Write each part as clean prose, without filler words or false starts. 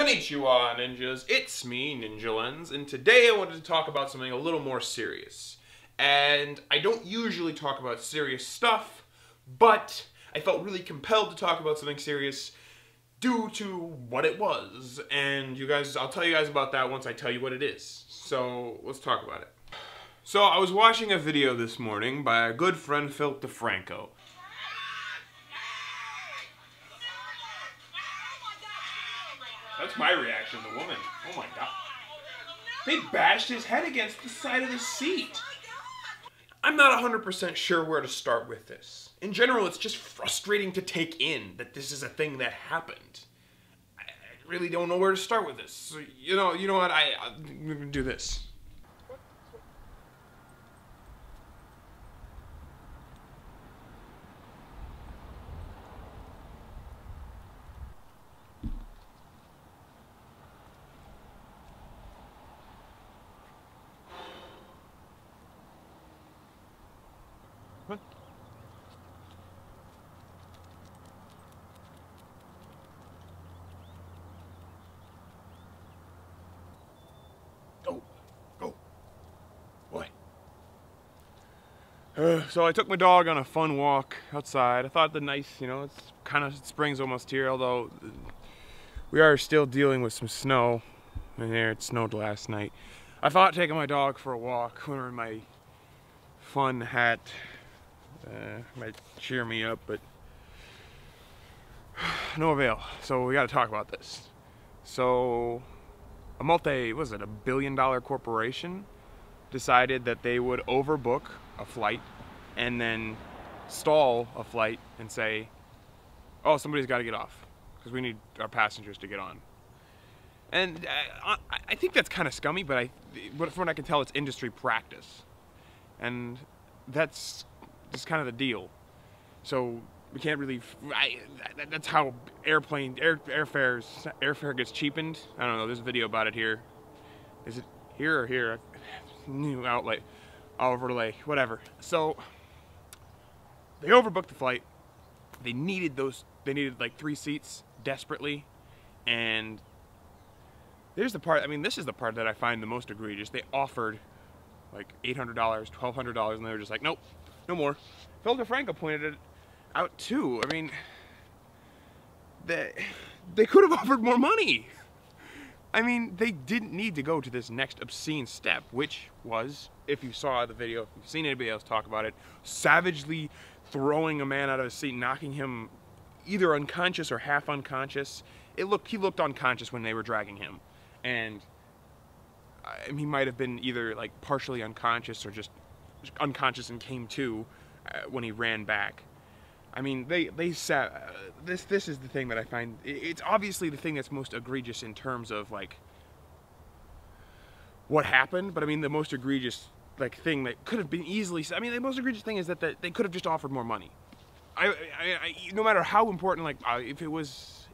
Konnichiwa, ninjas. It's me, Ninja Lens, and today I wanted to talk about something a little more serious. And I don't usually talk about serious stuff, but I felt really compelled to talk about something serious due to what it was. And I'll tell you guys about that once I tell you what it is. So let's talk about it. So I was watching a video this morning by our good friend Philip DeFranco. That's my reaction, the woman. Oh my god. They bashed his head against the side of the seat. I'm not 100% sure where to start with this. In general, it's just frustrating to take in that this is a thing that happened. I really don't know where to start with this. So, you know what? I'm gonna do this. What? Go. Boy. So I took my dog on a fun walk outside. I thought it's kind of spring's almost here, although we are still dealing with some snow. And there, it snowed last night. I thought taking my dog for a walk, wearing my fun hat, might cheer me up, but no avail. So we got to talk about this. So a billion-dollar corporation decided that they would overbook a flight and then stall a flight and say, oh, somebody's got to get off because we need our passengers to get on. And I think that's kind of scummy, but from what I can tell, it's industry practice. And that's just kind of the deal. So we can't really, that's how airfare gets cheapened. I don't know, there's a video about it here. Is it here or here? New outlet, overlay, whatever. So they overbooked the flight. They needed like 3 seats desperately. And here's the part, this is the part that I find the most egregious. They offered like $800, $1,200, and they were just like, nope, no more. Phil DeFranco pointed it out too. They could have offered more money. They didn't need to go to this next obscene step, which was, if you saw the video, if you've seen anybody else talk about it, savagely throwing a man out of his seat, knocking him either unconscious or half unconscious. He looked unconscious when they were dragging him. And he might have been either like partially unconscious or just unconscious and came to when he ran back. They said this is the thing that I find, it's obviously the thing that's most egregious in terms of like what happened, but the most egregious thing that could have been easily, the most egregious thing is that they could have just offered more money. No matter how important,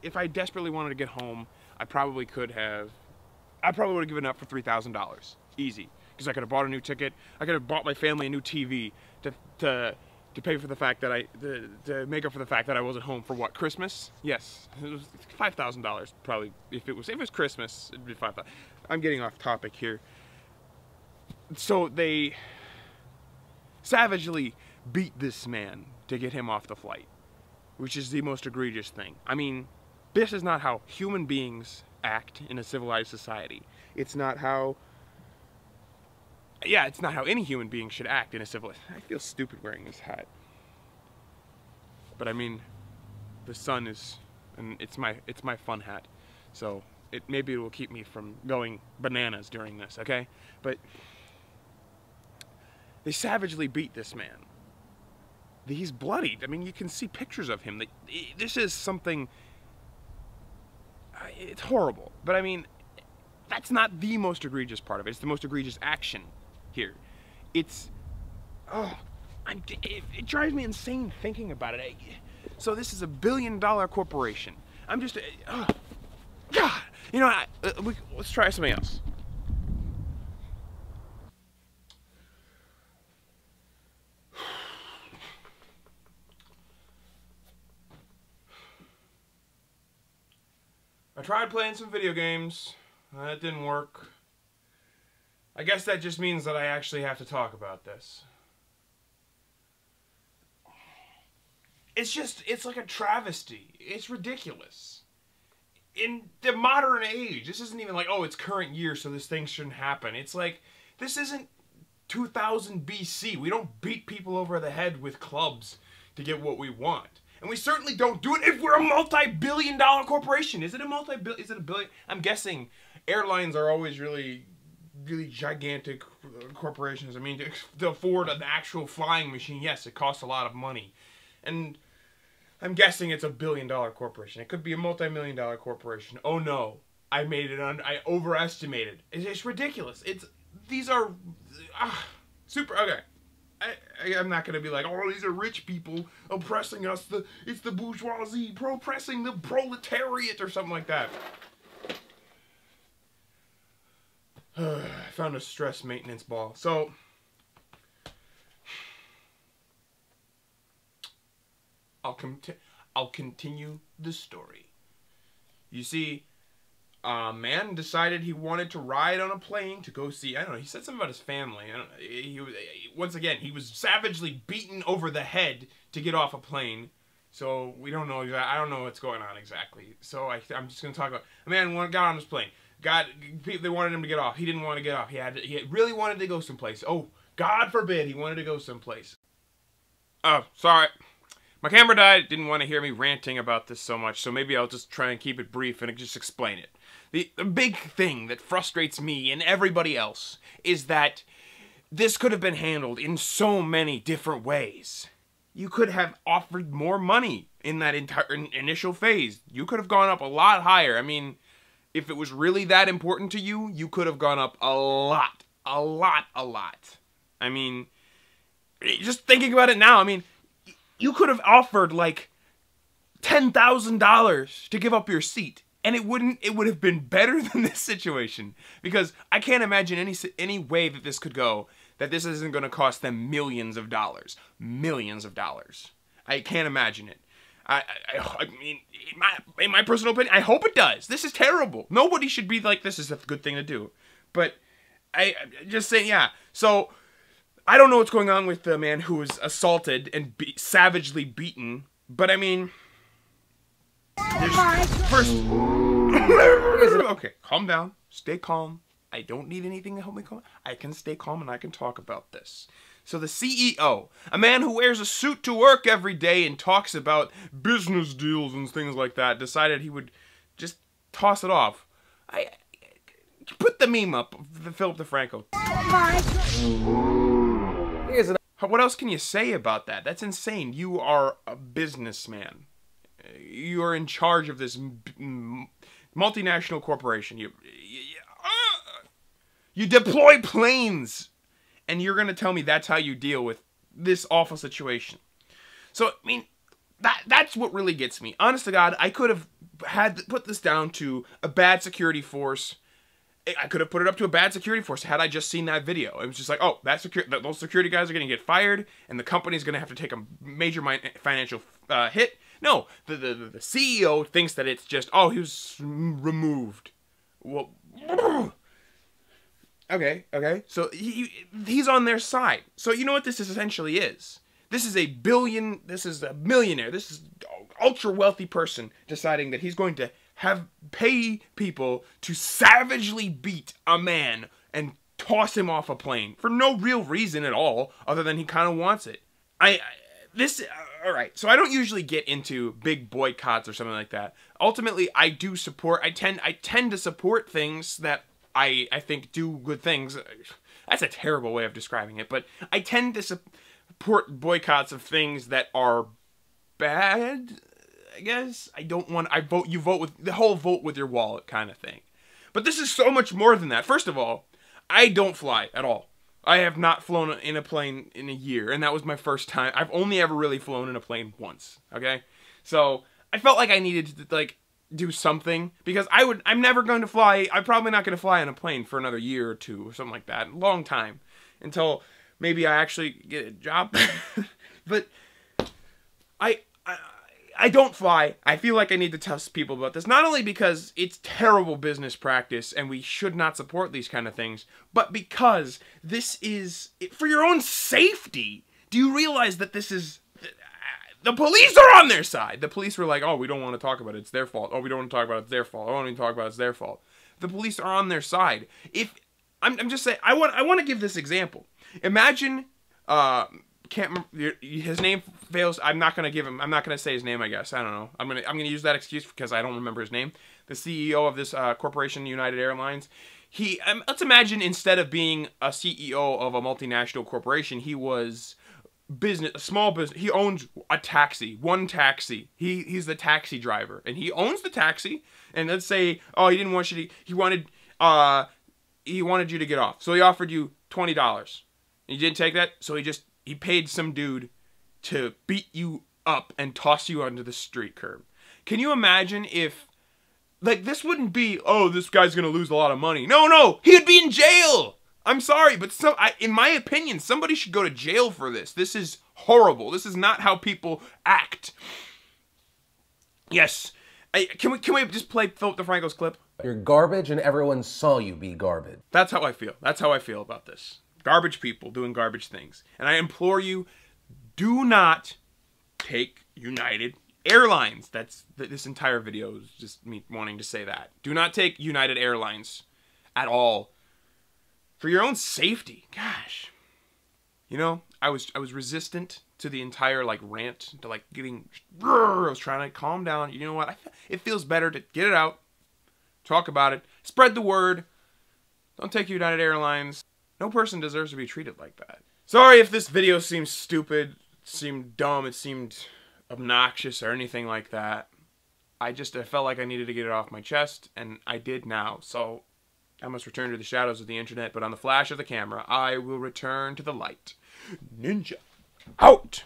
if I desperately wanted to get home, I probably would have given up for $3,000, easy, because I could have bought a new ticket. I could have bought my family a new TV to pay for the fact that to make up for the fact that I wasn't home for what, Christmas? Yes, it was $5,000 probably. If it was Christmas, it'd be $5,000. I'm getting off topic here. So they savagely beat this man to get him off the flight, which is the most egregious thing. This is not how human beings act in a civilized society. It's not how any human being should act in a civilized. I feel stupid wearing this hat, but the sun is, and it's my fun hat, so maybe it will keep me from going bananas during this, okay? But they savagely beat this man. He's bloodied. You can see pictures of him. This is something. It's horrible, but that's not the most egregious part of it. It's the most egregious action here. It drives me insane thinking about it. So this is a billion-dollar corporation. God, let's try something else. I tried playing some video games. That didn't work. I guess that just means that I actually have to talk about this. It's like a travesty. It's ridiculous. In the modern age, this isn't even like, oh, it's current year, so this thing shouldn't happen. It's like, this isn't 2000 BC. We don't beat people over the head with clubs to get what we want. And we certainly don't do it if we're a multi-billion-dollar corporation. Is it a billion? I'm guessing airlines are always really gigantic corporations. I mean, to afford an actual flying machine, yes, it costs a lot of money. And I'm guessing it's a billion-dollar corporation. It could be a multi-million-dollar corporation. Oh no, I overestimated. It's ridiculous. These are super. Okay, I'm not gonna be like, oh, these are rich people oppressing us. It's the bourgeoisie oppressing the proletariat or something like that. I found a stress maintenance ball. So I'll continue the story. You see, a man decided he wanted to ride on a plane to go see, I don't know, he said something about his family. I don't know. Once again, he was savagely beaten over the head to get off a plane. So we don't know exactly, I don't know what's going on exactly. So I'm just going to talk about, a man got on this plane. They wanted him to get off. He didn't want to get off. He really wanted to go someplace. Oh, God forbid he wanted to go someplace. Oh, sorry. My camera died. Didn't want to hear me ranting about this so much, so maybe I'll just try and keep it brief and just explain it. The big thing that frustrates me and everybody else is that this could have been handled in so many different ways. You could have offered more money in that entire initial phase. You could have gone up a lot higher. I mean, if it was really that important to you, you could have gone up a lot. A lot. I mean, just thinking about it now, I mean, you could have offered like $10,000 to give up your seat, and it would have been better than this situation, because I can't imagine any way that this could go that this isn't going to cost them millions of dollars. I can't imagine it. I mean, in my personal opinion, I hope it does. This is terrible. Nobody should be like, this is a good thing to do. But I just say, yeah. So I don't know what's going on with the man who was assaulted and savagely beaten, but I mean, first, okay, calm down, stay calm. I don't need anything to help me calm. I can stay calm and I can talk about this. So the CEO, a man who wears a suit to work every day and talks about business deals and things like that, decided he would just toss it off. I put the meme up of Philip DeFranco. What else can you say about that? That's insane. You are a businessman. You are in charge of this multinational corporation. You deploy planes, and you're going to tell me that's how you deal with this awful situation. So, I mean, that's what really gets me. Honest to God, I could have put this down to a bad security force. I could have put it up to a bad security force had I just seen that video. It was just like, oh, those security guys are going to get fired, and the company's going to have to take a major financial hit. No, the CEO thinks that it's just, oh, he was removed. Well, okay. So he's on their side. So you know what this essentially is? This is a millionaire. This is an ultra wealthy person deciding that he's going to pay people to savagely beat a man and toss him off a plane for no real reason at all, other than he kind of wants it. All right, so I don't usually get into big boycotts or something like that. Ultimately, I tend to support things that I think do good things. That's a terrible way of describing it, but I tend to support boycotts of things that are bad, I guess. You vote with the whole vote with your wallet kind of thing. But this is so much more than that. First of all, I don't fly at all. I have not flown in a plane in a year, and that was my first time. I've only ever really flown in a plane once, okay? So I felt like I needed to, like, do something, because I'm never going to fly. I'm probably not going to fly on a plane for another year or two or something like that. Long time. Until maybe I actually get a job. But I don't fly. I feel like I need to tell people about this, not only because it's terrible business practice and we should not support these kind of things, but because this is for your own safety. Do you realize that this is... The police are on their side. The police were like, oh, we don't want to talk about it. It's their fault. Oh, we don't want to talk about it. It's their fault. I don't want to talk about it. It's their fault. The police are on their side. If I'm just saying, I want to give this example. Imagine, can't remember, his name fails. I'm not gonna say his name. I guess I don't know. I'm gonna use that excuse because I don't remember his name. The CEO of this corporation, United Airlines. Let's imagine instead of being a CEO of a multinational corporation, he was a small business. He owns a taxi, one taxi. He's the taxi driver, and he owns the taxi. And let's say, oh, he didn't want you to. He wanted you to get off, so he offered you $20. You didn't take that, so he paid some dude to beat you up and toss you onto the street curb. Can you imagine if, like, this wouldn't be, oh, this guy's gonna lose a lot of money. No, he'd be in jail. I'm sorry, but in my opinion, somebody should go to jail for this. This is horrible. This is not how people act. Yes. Can we just play Philip DeFranco's clip? You're garbage and everyone saw you be garbage. That's how I feel. That's how I feel about this. Garbage people doing garbage things. And I implore you, do not take United Airlines. This entire video is just me wanting to say that. Do not take United Airlines at all. For your own safety. Gosh. You know, I was resistant to the entire, like, rant, to, like, getting... I was trying to calm down. You know what? It feels better to get it out. Talk about it. Spread the word. Don't take United Airlines. No person deserves to be treated like that. Sorry if this video seems stupid, seemed dumb, it seemed obnoxious or anything like that. I felt like I needed to get it off my chest, and I did now. So I must return to the shadows of the internet, but on the flash of the camera, I will return to the light. Ninja out!